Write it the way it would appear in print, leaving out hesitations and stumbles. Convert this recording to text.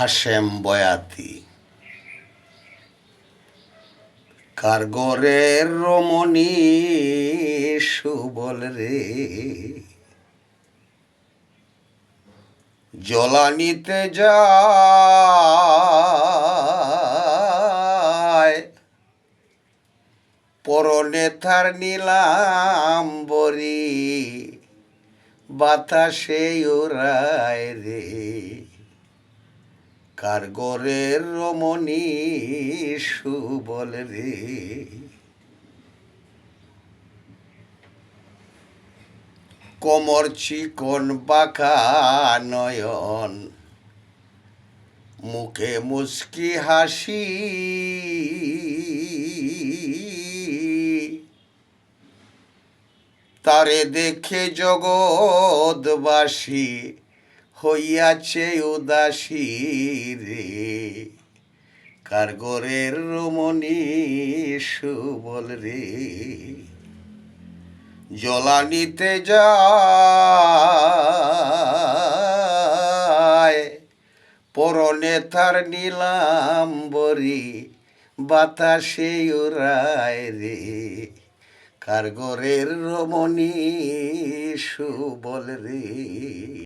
হাশেম বয়াতি কারগরের রমণী সুবল রে জলানিতে যায় পরনে তার নীলাম্বরী বাতাসে উড়ায় রে কারগরের রমণী সুবল রে কোমর চিকন বাঁকা নয়ন মুখে মুস্কি হাসি তারে দেখে জগৎবাসী হইয়াছে উদাসী রে কারগরের রমণী সুবল রে জলানিতে যায় পরনে তার নীলাম্বরী বাতাসে উড়ায় রে কারগরের রমণী সুবল রে।